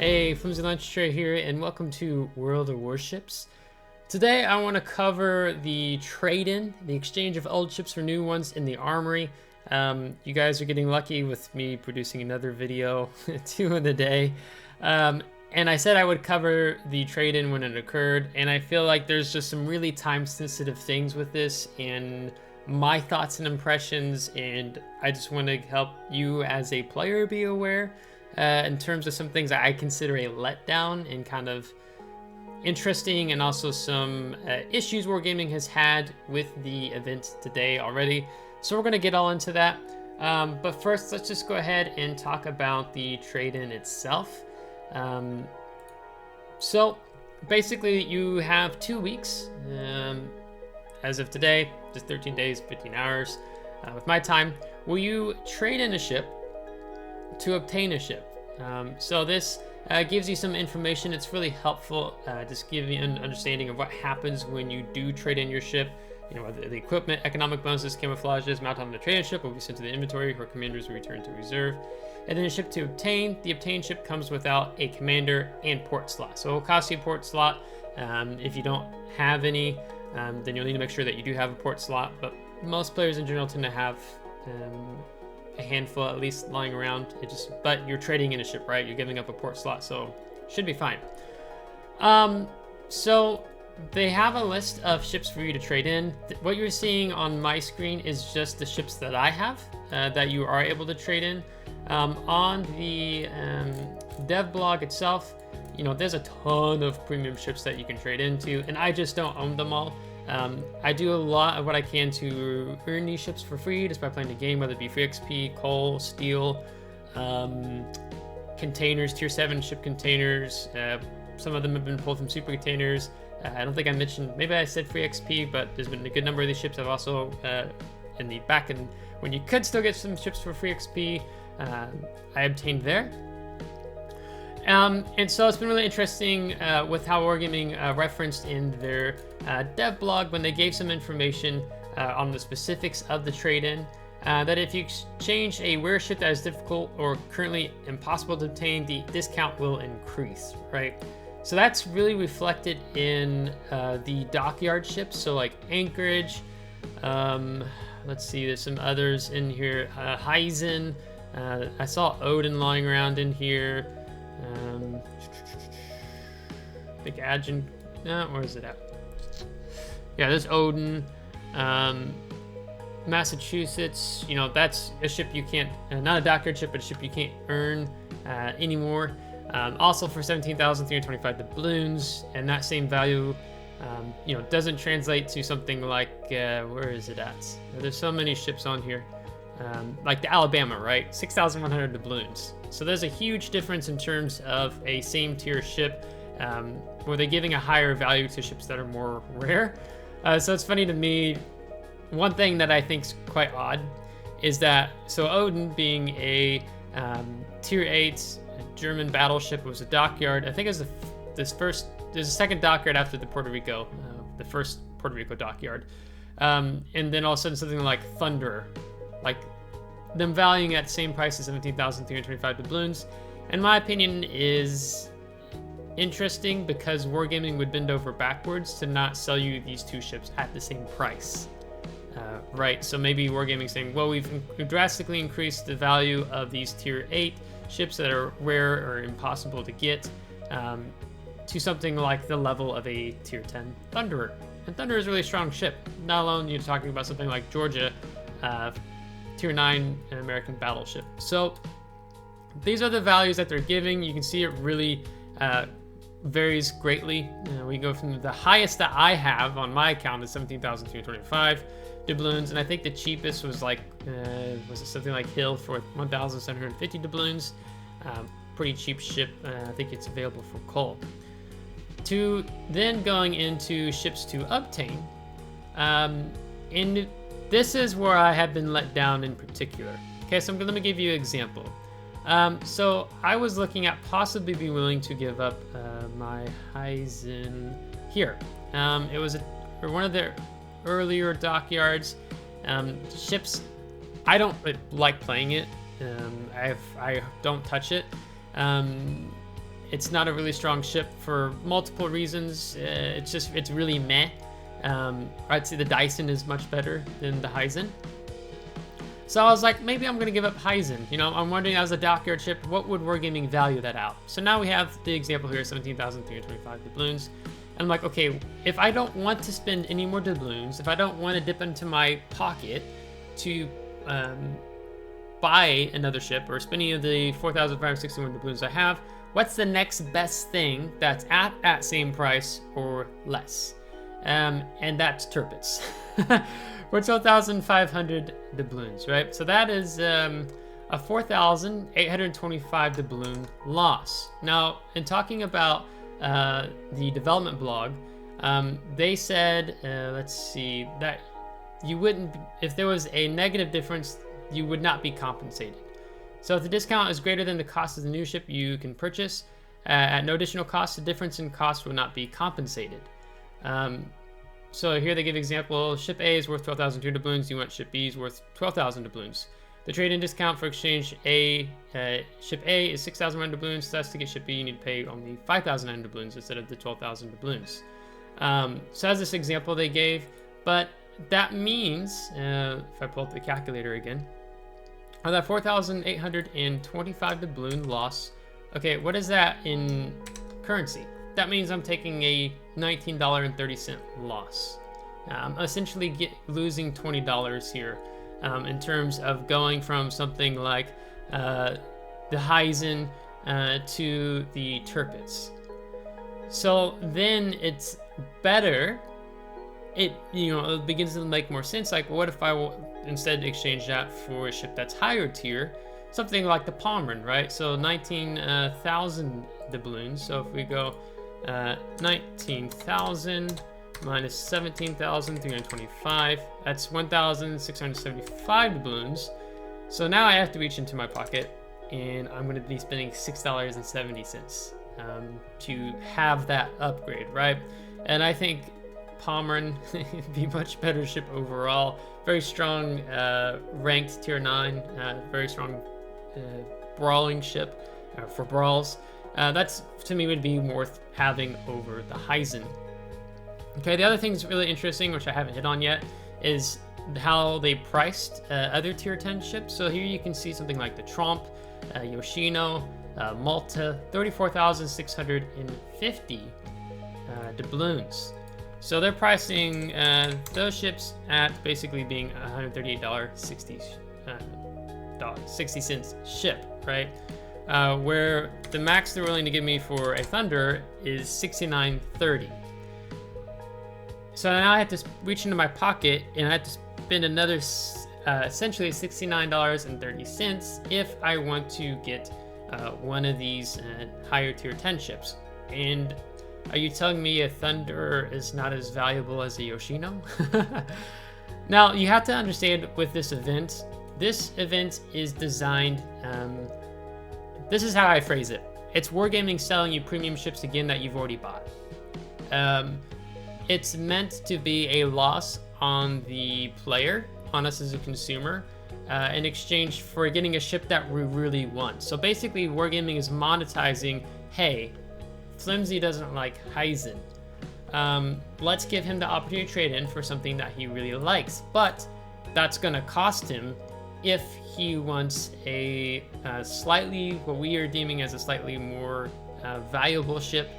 Hey, FlimsyLunchTray here, and welcome to World of Warships. Today I want to cover the trade-in, the exchange of old ships for new ones in the armory. You guys are getting lucky with me producing another video, 2 in the day. And I said I would cover the trade-in when it occurred, and I feel like there's just some really time-sensitive things with this, and my thoughts and impressions, and I just want to help you as a player be aware. In terms of some things that I consider a letdown and kind of interesting, and also some issues Wargaming has had with the event today already. So we're going to get all into that. But first, let's just go ahead and talk about the trade-in itself. So basically you have 2 weeks as of today, just 13 days, 15 hours with my time. Will you trade in a ship to obtain a ship? So this gives you some information. It's really helpful, just give you an understanding of what happens when you do trade in your ship. You know, the equipment, economic bonuses, camouflages mounted on the traded ship will be sent to the inventory, or commanders will return to reserve. And then a ship to obtain. The obtained ship comes without a commander and port slot. So it will cost you a port slot. If you don't have any, then you'll need to make sure that you do have a port slot. But most players in general tend to have a handful at least lying around. But you're trading in a ship, right? You're giving up a port slot, so should be fine. So they have a list of ships for you to trade in. What you're seeing on my screen is just the ships that I have that you are able to trade in. On the dev blog itself, you know, there's a ton of premium ships that you can trade into, and I just don't own them all. I do a lot of what I can to earn these ships for free just by playing the game, whether it be free XP, coal, steel, containers, tier 7 ship containers. Some of them have been pulled from super containers. I don't think I mentioned, maybe I said free XP, but there's been a good number of these ships I've also, in the back end, when you could still get some ships for free XP, I obtained there. And so it's been really interesting with how Wargaming referenced in their dev blog when they gave some information on the specifics of the trade-in, that if you exchange a warship that is difficult or currently impossible to obtain, the discount will increase, right? So that's really reflected in the dockyard ships, so like Anchorage, let's see, there's some others in here, Heisen, I saw Odin lying around in here. Big Agent, where is it at? Yeah, there's Odin. Massachusetts, you know, that's a ship you can't, not a dockyard ship, but a ship you can't earn anymore. Also for 17,325 doubloons, and that same value, you know, doesn't translate to something like, where is it at? There's so many ships on here. Like the Alabama, right? 6,100 doubloons. So there's a huge difference in terms of a same tier ship, where they're giving a higher value to ships that are more rare. So it's funny to me, one thing that I think is quite odd is that, so Odin being a tier 8 German battleship, was a dockyard. I think it was there's a second dockyard after the Puerto Rico, the first Puerto Rico dockyard. And then all of a sudden something like Thunderer, like them valuing at the same price as 17,325 doubloons, in my opinion, is interesting because Wargaming would bend over backwards to not sell you these two ships at the same price, right? So maybe Wargaming saying, well, we've drastically increased the value of these tier 8 ships that are rare or impossible to get, to something like the level of a tier 10 Thunderer. And Thunderer is a really strong ship. Not alone, you're talking about something like Georgia, tier 9 American battleship. So these are the values that they're giving. You can see it really varies greatly. We go from the highest that I have on my account is 17,225 doubloons, and I think the cheapest was like, was it something like Hill for 1,750 doubloons? Pretty cheap ship. I think it's available for coal. To then going into ships to obtain, and this is where I have been let down in particular. Okay, so let me give you an example. So I was looking at possibly being willing to give up my Heisen here. It was one of their earlier dockyards. Ships, I don't like playing it. I don't touch it. It's not a really strong ship for multiple reasons. It's really meh. I'd say the Dyson is much better than the Hyzen. So I was like, maybe I'm gonna give up Hyzen. You know, I'm wondering as a dockyard ship, what would Wargaming value that out? So now we have the example here, 17,325 doubloons. And I'm like, okay, if I don't want to spend any more doubloons, if I don't want to dip into my pocket to buy another ship or spend any of the 4,561 doubloons I have, what's the next best thing that's at that same price or less? And that's Turpits. For 12,500 doubloons, right? So that is a 4,825 doubloon loss. Now, in talking about the development blog, they said, let's see, that you wouldn't, if there was a negative difference, you would not be compensated. So if the discount is greater than the cost of the new ship you can purchase, at no additional cost, the difference in cost will not be compensated. So here they give example, ship A is worth 12,002 doubloons, you want ship B is worth 12,000 doubloons. The trade-in discount for exchange ship A is 6,001 doubloons, thus to get ship B you need to pay only 5,009 doubloons instead of the 12,000 doubloons. So that's this example they gave, but that means, if I pull up the calculator again, on that 4,825 doubloon loss, okay, what is that in currency? That means I'm taking a $19.30 loss. I'm essentially losing $20 here in terms of going from something like the Hyzen to the Turpits. So then it's better. It begins to make more sense. Like, what if I will instead exchange that for a ship that's higher tier, something like the Pomeran, right? So 19,000 doubloons. So if we go 19,000 minus 17,325, that's 1,675 doubloons. So now I have to reach into my pocket, and I'm going to be spending $6.70 to have that upgrade, right? And I think Pomeran would be much better ship overall. Very strong ranked tier 9, very strong brawling ship for brawls. That's, to me, would be worth having over the Hyzen. Okay, the other thing that's really interesting, which I haven't hit on yet, is how they priced other tier 10 ships. So here you can see something like the Tromp, Yoshino, Malta, 34,650 doubloons. So they're pricing those ships at basically being $138.60 ship, right? Where the max they're willing to give me for a Thunder is $69.30. So now I have to reach into my pocket and I have to spend another essentially $69.30 if I want to get one of these higher tier 10 ships. And are you telling me a Thunder is not as valuable as a Yoshino? Now, you have to understand with this event is designed, this is how I phrase it. It's Wargaming selling you premium ships again that you've already bought. It's meant to be a loss on the player, on us as a consumer, in exchange for getting a ship that we really want. So basically, Wargaming is monetizing, hey, Flimsy doesn't like Hyzen. Let's give him the opportunity to trade in for something that he really likes, but that's going to cost him if he wants a slightly, what we are deeming as a slightly more valuable ship,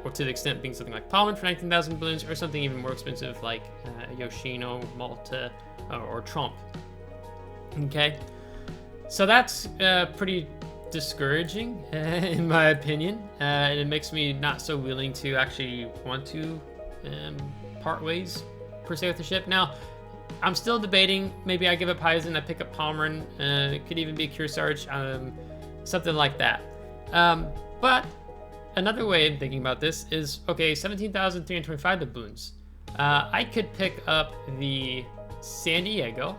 or to the extent being something like Pomeran for 19,000 balloons, or something even more expensive like Yoshino, Malta, or Tromp. Okay, so that's pretty discouraging in my opinion, and it makes me not so willing to actually want to part ways per se with the ship. Now, I'm still debating, maybe I give up Hyzen, I pick up Pomeran, it could even be Corsair, something like that. But another way of thinking about this is, okay, 17,325 doubloons. I could pick up the San Diego,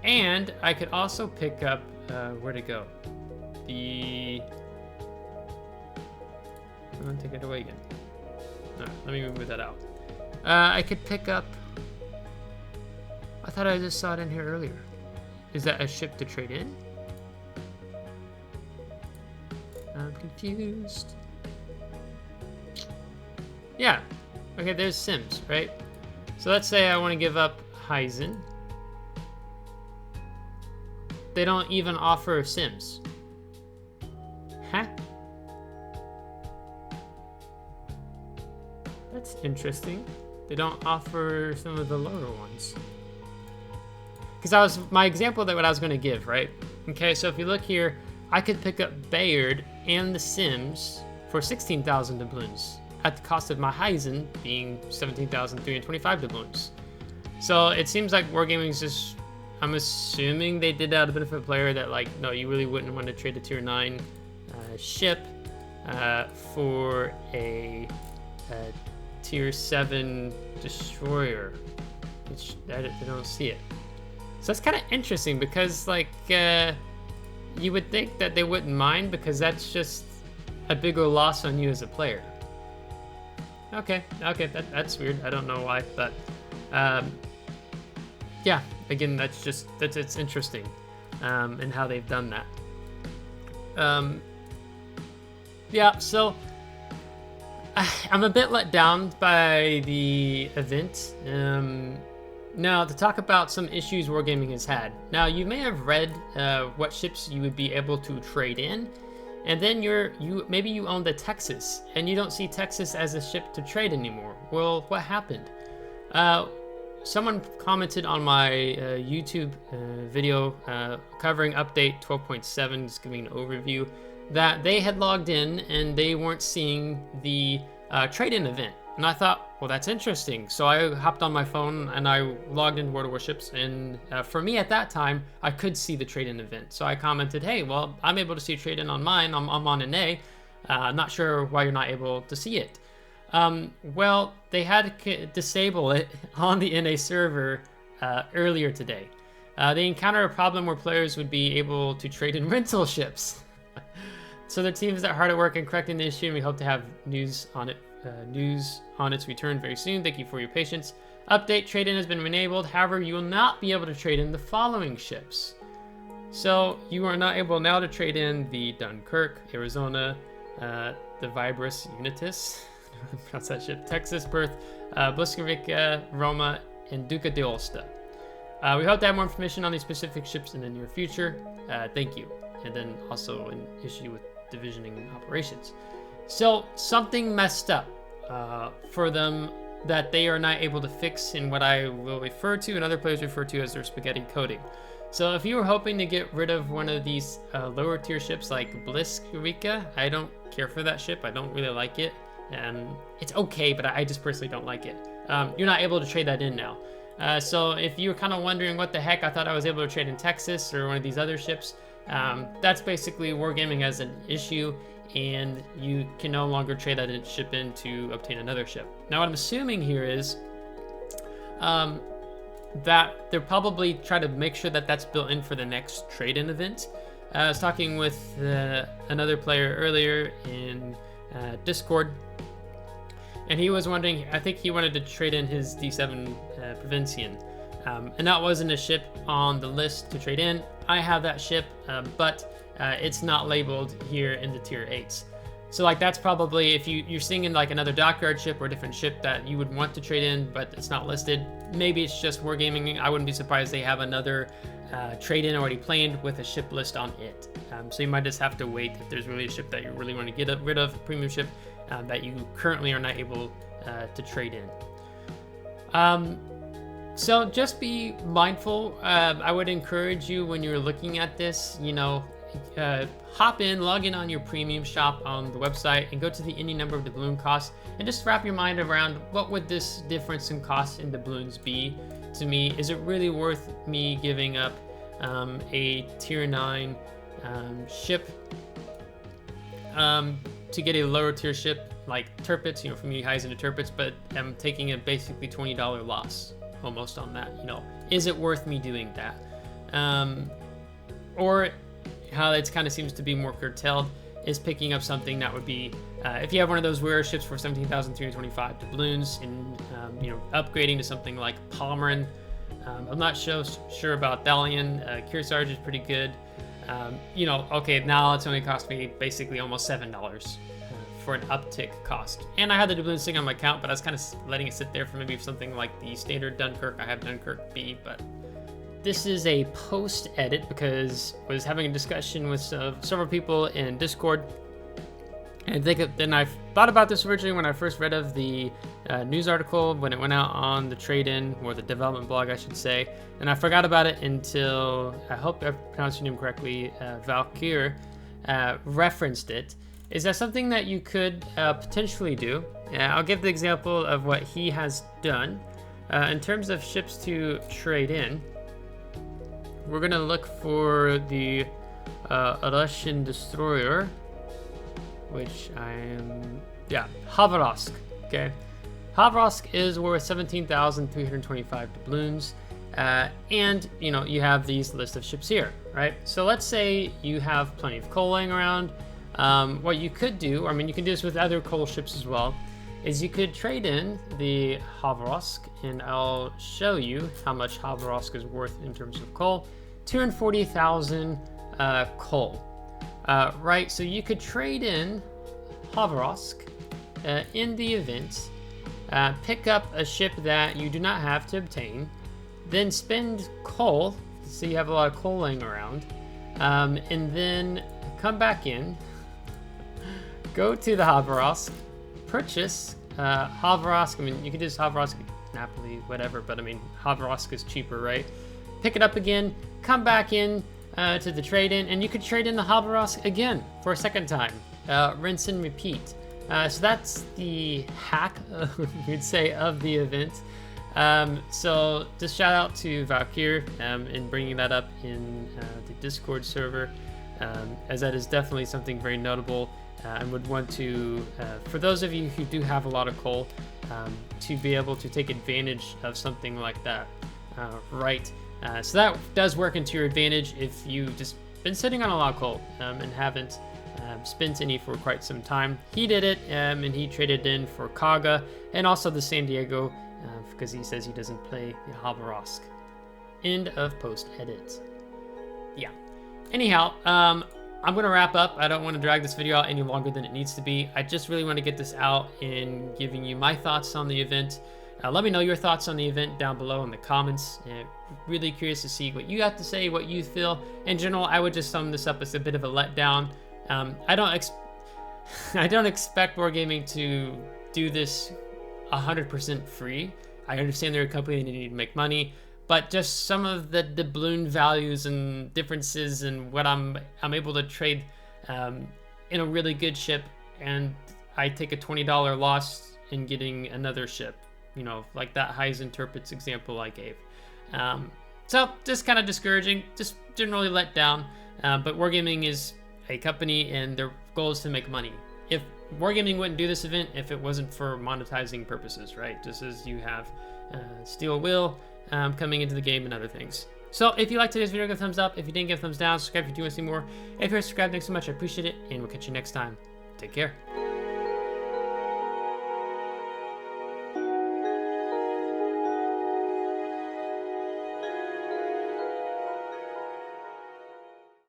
and I could also pick up, where'd it go? I'm gonna take it away again. No, let me move that out. I could pick up, I thought I just saw it in here earlier. Is that a ship to trade in? confused. Yeah. Okay, there's Sims, right? So let's say I want to give up Heisen. They don't even offer Sims. Huh? That's interesting. They don't offer some of the lower ones. Because my example that what I was going to give, right? Okay, so if you look here, I could pick up Bayard and the Sims for 16,000 doubloons at the cost of my Heisen being 17,325 doubloons. So it seems like Wargaming's just, I'm assuming they did that a bit of a player that like, no, you really wouldn't want to trade a tier 9 ship for a tier 7 destroyer, which I don't see it. So that's kind of interesting because like you would think that they wouldn't mind because that's just a bigger loss on you as a player. Okay, that's weird. I don't know why, but yeah, again, it's interesting in how they've done that. Yeah, so I'm a bit let down by the event. Now, to talk about some issues Wargaming has had. Now, you may have read what ships you would be able to trade in, and then maybe you own the Texas, and you don't see Texas as a ship to trade anymore. Well, what happened? Someone commented on my YouTube video covering update 12.7, just giving an overview, that they had logged in and they weren't seeing the trade-in event. And I thought, well, that's interesting. So I hopped on my phone and I logged into World of Warships. And for me at that time, I could see the trade-in event. So I commented, hey, well, I'm able to see trade-in on mine. I'm on an A. I'm not sure why you're not able to see it. Well, they had to disable it on the NA server earlier today. They encountered a problem where players would be able to trade in rental ships. So the team is hard at work in correcting the issue, and we hope to have news on its return very soon. Thank you for your patience. Update, trade-in has been enabled. However, you will not be able to trade in the following ships. So you are not able now to trade in the Dunkirk, Arizona, the Vibris Unitas, pronounce that ship, Texas, Perth, Bliskovica, Roma, and Duca de Olsta. We hope to have more information on these specific ships in the near future. Thank you. And then also an issue with divisioning operations. So something messed up for them that they are not able to fix in what I will refer to and other players refer to as their spaghetti coding. So if you were hoping to get rid of one of these lower tier ships like Bliskovica, I don't care for that ship. I don't really like it. It's okay, but I just personally don't like it. You're not able to trade that in now. So if you were kind of wondering what the heck, I thought I was able to trade in Texas or one of these other ships. That's basically Wargaming as an issue, and you can no longer trade that ship in to obtain another ship. Now what I'm assuming here is that they'll probably try to make sure that that's built in for the next trade-in event. I was talking with another player earlier in Discord, and he was wondering, I think he wanted to trade in his D7 Provincian, and that wasn't a ship on the list to trade in. I have that ship, but it's not labeled here in the tier 8s. So like that's probably, if you're seeing in like another dockyard ship or a different ship that you would want to trade in, but it's not listed, maybe it's just Wargaming. I wouldn't be surprised they have another trade-in already planned with a ship list on it. So you might just have to wait if there's really a ship that you really want to get rid of, a premium ship that you currently are not able to trade in. So just be mindful. I would encourage you when you're looking at this, hop in, log in on your premium shop on the website and go to the any number of doubloon costs and just wrap your mind around what would this difference in cost in doubloons be to me. Is it really worth me giving up a tier 9 ship to get a lower tier ship like Tirpitz, from Heisen to Tirpitz, but I'm taking a basically $20 loss almost on that. Is it worth me doing that? Or how it kind of seems to be more curtailed is picking up something that would be, if you have one of those Warships for 17,325 doubloons and, upgrading to something like Palmerin. I'm not sure about Thalion. Kearsarge is pretty good. you know, okay, now it's only cost me basically almost $7 for an uptick cost. And I had the doubloons sitting on my account, but I was kind of letting it sit there for maybe something like the standard Dunkirk. I have Dunkirk B, but this is a post edit because I was having a discussion with several people in Discord. And then I thought about this originally when I first read of the news article when it went out on the trade-in, or the development blog, I should say. And I forgot about it until, I hope I pronounced your name correctly, Valkyr referenced it. Is that something that you could potentially do? I'll give the example of what he has done. In terms of ships to trade in, we're going to look for the Russian destroyer, which I am, yeah, Khabarovsk, okay? Khabarovsk is worth 17,325 doubloons, and, you know, you have these list of ships here, right? So let's say you have plenty of coal laying around. What you could do, I mean, you can do this with other coal ships as well, is you could trade in the Khabarovsk, and I'll show you how much Khabarovsk is worth in terms of coal. 240,000 coal. Right, so you could trade in Khabarovsk in the event, pick up a ship that you do not have to obtain, then spend coal, so you have a lot of coal laying around, and then come back in, go to the Khabarovsk, purchase Khabarovsk. I mean, you could do this Khabarovsk, Napoli, whatever, but I mean, Khabarovsk is cheaper, right? Pick it up again, come back in to the trade-in, and you could trade in the Khabarovsk again for a second time. Rinse and repeat. So that's the hack, you'd say, of the event. So just shout out to Valkyr in bringing that up in the Discord server, as that is definitely something very notable. And would want to, for those of you who do have a lot of coal, to be able to take advantage of something like that, right? So that does work into your advantage if you've just been sitting on a lot of coal and haven't spent any for quite some time. He did it, and he traded in for Kaga and also the San Diego, because he says he doesn't play the Khabarovsk. End of post edit. Yeah. Anyhow, I'm going to wrap up. I don't want to drag this video out any longer than it needs to be. I just really want to get this out and giving you my thoughts on the event. Let me know your thoughts on the event down below in the comments. Really curious to see what you have to say, what you feel. In general, I would just sum this up as a bit of a letdown. I don't expect Wargaming to do this 100% free. I understand they're a company and they need to make money, but just some of the doubloon values and differences and what I'm able to trade in a really good ship, and I take a $20 loss in getting another ship. You know, like that Heisenturpitz example I gave. So just kind of discouraging, just generally let down. But Wargaming is a company and their goal is to make money. If Wargaming wouldn't do this event if it wasn't for monetizing purposes, right? Just as you have Steel Will coming into the game and other things. So if you liked today's video, give a thumbs up. If you didn't, give a thumbs down. Subscribe if you do want to see more. If you're subscribed, thanks so much. I appreciate it, and we'll catch you next time. Take care.